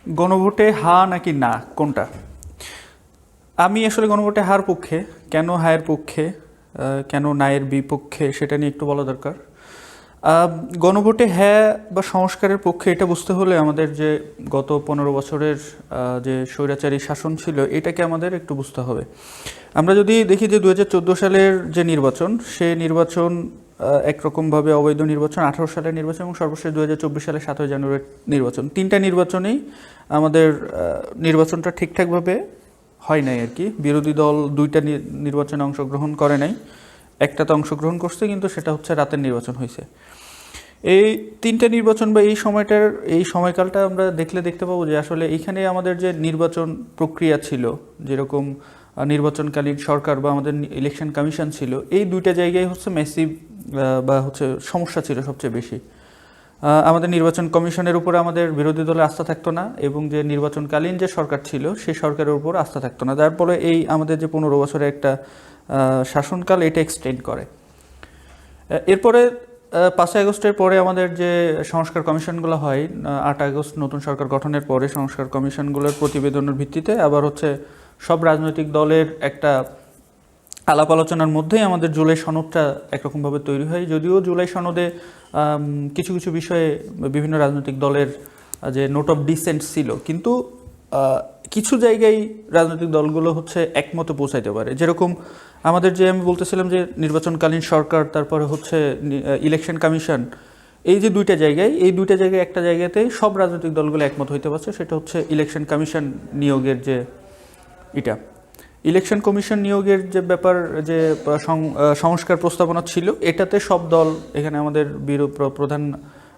গণভোটে হা নাকি না কোনটা? আমি আসলে গণভোটে হার পক্ষে। কেন হায়ের পক্ষে, কেন নায়ের বিপক্ষে, সেটা নিয়ে একটু বলা দরকার। গণভোটে হ্যাঁ বা সংস্কারের পক্ষে এটা বুঝতে হলে আমাদের যে গত 15 বছরের যে স্বৈরাচারী শাসন ছিল এটাকে আমাদের একটু বুঝতে হবে। আমরা যদি দেখি যে 2014 সালের যে নির্বাচন, সে নির্বাচন একরকমভাবে অবৈধ নির্বাচন, 18 সালের নির্বাচন এবং সর্বশেষ 2024 সালের 7 জানুয়ারির নির্বাচন, তিনটা নির্বাচনেই আমাদের নির্বাচনটা ঠিকঠাকভাবে হয় নাই আর কি। বিরোধী দল দুইটা নির্বাচনে অংশগ্রহণ করে নাই, একটাতে অংশগ্রহণ করছে, কিন্তু সেটা হচ্ছে রাতের নির্বাচন হয়েছে। এই তিনটা নির্বাচন বা এই সময়কালটা আমরা দেখতে পাবো যে আসলে এইখানে আমাদের যে নির্বাচন প্রক্রিয়া ছিল, যেরকম নির্বাচনকালীন সরকার বা আমাদের ইলেকশন কমিশন ছিল, এই দুইটা জায়গায় হচ্ছে ম্যাসিভ বা হচ্ছে সমস্যা ছিল সবচেয়ে বেশি। আমাদের নির্বাচন কমিশনের উপর আমাদের বিরোধী দলের আস্থা থাকতো না, এবং যে নির্বাচনকালীন যে সরকার ছিল সেই সরকারের উপর আস্থা থাকতো না, যার ফলে এই আমাদের যে 15 বছরের একটা শাসনকাল এটা এক্সটেন্ড করে। এরপরে 5 আগস্টের পরে আমাদের যে সংস্কার কমিশনগুলো হয়, 8 আগস্ট নতুন সরকার গঠনের পরে সংস্কার কমিশনগুলোর প্রতিবেদনের ভিত্তিতে আবার হচ্ছে সব রাজনৈতিক দলের একটা আলাপ আলোচনার মধ্যেই আমাদের জুলাই সনদটা একরকমভাবে তৈরি হয়। যদিও জুলাই সনদে কিছু কিছু বিষয়ে বিভিন্ন রাজনৈতিক দলের যে নোট অফ ডিসেন্ট ছিল, কিন্তু কিছু জায়গায় রাজনৈতিক দলগুলো হচ্ছে একমতে পৌঁছাইতে পারে। যেরকম আমাদের যে আমি বলতেছিলাম যে নির্বাচনকালীন সরকার, তারপরে হচ্ছে ইলেকশন কমিশন, এই যে দুইটা জায়গায়, এই দুইটা জায়গায় একটা জায়গাতেই সব রাজনৈতিক দলগুলো একমত হইতে পারছে, সেটা হচ্ছে ইলেকশন কমিশন নিয়োগের যে এটা ইলেকশন কমিশন নিয়োগের যে ব্যাপার, যে সংস্কার প্রস্তাবনা ছিল, এটাতে সব দল, এখানে আমাদের প্রধান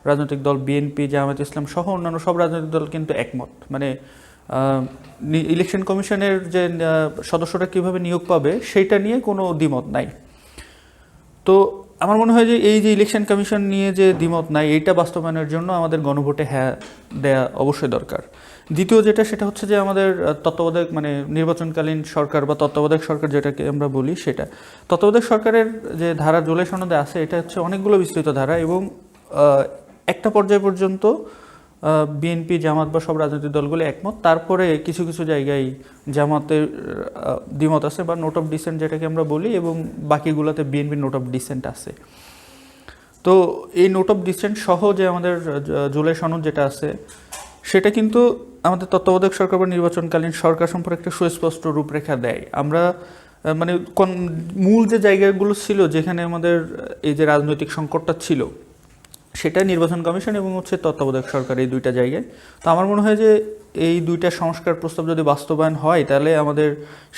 রাজনৈতিক দল বিএনপি, জামায়াত ইসলাম সহ অন্যান্য সব রাজনৈতিক দল কিন্তু একমত। মানে ইলেকশন কমিশনের যে সদস্যরা কীভাবে নিয়োগ পাবে সেইটা নিয়ে কোনো দ্বিমত নাই। তো আমার মনে হয় যে এই যে ইলেকশন কমিশন নিয়ে যে দ্বিমত নাই, এইটা বাস্তবায়নের জন্য আমাদের গণভোটে হ্যাঁ দেয়া অবশ্যই দরকার। দ্বিতীয় যেটা, সেটা হচ্ছে যে আমাদের তত্ত্বাবধায়ক মানে নির্বাচনকালীন সরকার বা তত্ত্বাবধায়ক সরকার যেটাকে আমরা বলি, সেটা তত্ত্বাবধায়ক সরকারের যে ধারা জুলাই সনদে আছে, এটা হচ্ছে অনেকগুলো বিস্তৃত ধারা, এবং একটা পর্যায় পর্যন্ত বিএনপি, জামাত বা সব রাজনৈতিক দলগুলো একমত। তারপরে কিছু কিছু জায়গায় জামাতের দ্বিমত আছে বা নোট অফ ডিসেন্ট যেটাকে আমরা বলি, এবং বাকিগুলোতে বিএনপির নোট অফ ডিসেন্ট আছে। তো এই নোট অফ ডিসেন্ট সহ যে আমাদের জুলাই সনদ যেটা আছে, সেটা কিন্তু আমাদের তত্ত্বাবধায়ক সরকার বা নির্বাচনকালীন সরকার সম্পর্কে একটা সুস্পষ্ট রূপরেখা দেয়। আমরা মানে মূল যে জায়গাগুলো ছিল যেখানে আমাদের এই যে রাজনৈতিক সংকটটা ছিল, সেটা নির্বাচন কমিশন এবং হচ্ছে তত্ত্বাবধায়ক সরকার, এই দুইটা জায়গায়। তো আমার মনে হয় যে এই দুইটা সংস্কার প্রস্তাব যদি বাস্তবায়ন হয়, তাহলে আমাদের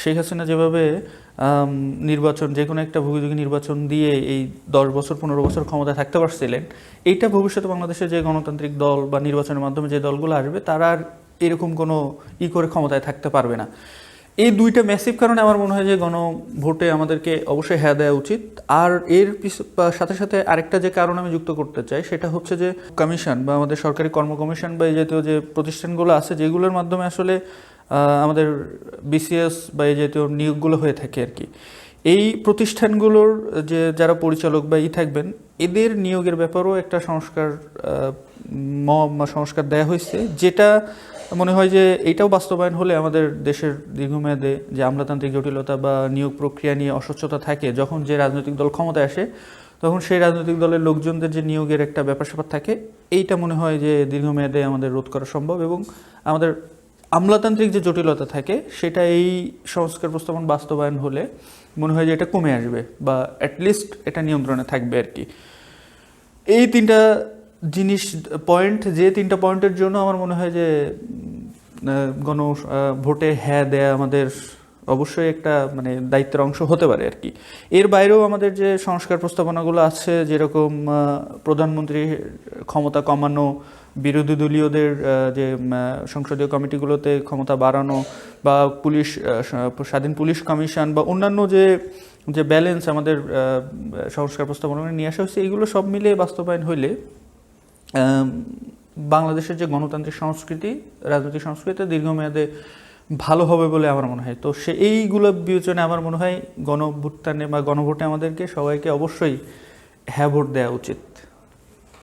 শেখ হাসিনা যেভাবে নির্বাচন, যে কোনো একটা ভোগী নির্বাচন দিয়ে এই 10 বছর 15 বছর ক্ষমতায় থাকতে পারছিলেন, এইটা ভবিষ্যতে বাংলাদেশে যে গণতান্ত্রিক দল বা নির্বাচনের মাধ্যমে যে দলগুলো আসবে, তারা আর এরকম কোনো করে ক্ষমতায় থাকতে পারবে না। এই দুইটা ম্যাসিভ কারণে আমার মনে হয় যে গণভোটে আমাদেরকে অবশ্যই হ্যাঁ দেওয়া উচিত। আর এর সাথে সাথে আরেকটা যে কারণ আমি যুক্ত করতে চাই, সেটা হচ্ছে যে কমিশন বা আমাদের সরকারি কর্ম কমিশন বা এই জাতীয় যে প্রতিষ্ঠানগুলো আছে, যেগুলোর মাধ্যমে আসলে আমাদের বিসিএস বা এই জাতীয় নিয়োগগুলো হয়ে থাকে আর কি, এই প্রতিষ্ঠানগুলোর যে যারা পরিচালক বা থাকবেন, এদের নিয়োগের ব্যাপারেও একটা সংস্কার দেওয়া হয়েছে, যেটা মনে হয় যে এইটাও বাস্তবায়ন হলে আমাদের দেশের দীর্ঘমেয়াদে যে আমলাতান্ত্রিক জটিলতা বা নিয়োগ প্রক্রিয়া নিয়ে অস্বচ্ছতা থাকে, যখন যে রাজনৈতিক দল ক্ষমতায় আসে, তখন সেই রাজনৈতিক দলের লোকজনদের যে নিয়োগের একটা ব্যাপার স্যাপার থাকে, এইটা মনে হয় যে দীর্ঘমেয়াদে আমাদের রোধ করা সম্ভব। এবং আমাদের আমলাতান্ত্রিক যে জটিলতা থাকে, সেটা এই সংস্কার প্রস্তাবন বাস্তবায়ন হলে মনে হয় যে এটা কমে আসবে, বা অ্যাটলিস্ট এটা নিয়ন্ত্রণে থাকবে আর কি। এই তিনটা পয়েন্টের জন্য আমার মনে হয় যে ভোটে হ্যাঁ দেয়া আমাদের অবশ্যই একটা মানে দায়িত্বের অংশ হতে পারে আর কি। এর বাইরেও আমাদের যে সংস্কার প্রস্তাবনাগুলো আছে, যেরকম প্রধানমন্ত্রী ক্ষমতা কমানো, বিরোধী দলীয়দের যে সংসদীয় কমিটিগুলোতে ক্ষমতা বাড়ানো, বা স্বাধীন পুলিশ কমিশন বা অন্যান্য যে ব্যালেন্স আমাদের সংস্কার প্রস্তাবনা নিয়ে আসা হয়েছে, এইগুলো সব মিলিয়ে বাস্তবায়ন হইলে বাংলাদেশের যে গণতান্ত্রিক সংস্কৃতি, রাজনৈতিক সংস্কৃতি দীর্ঘমেয়াদে ভালো হবে বলে আমার মনে হয়। তো এইগুলো বিবেচনায় আমার মনে হয় গণভোটে আমাদেরকে সবাইকে অবশ্যই হ্যাঁ ভোট দেওয়া উচিত।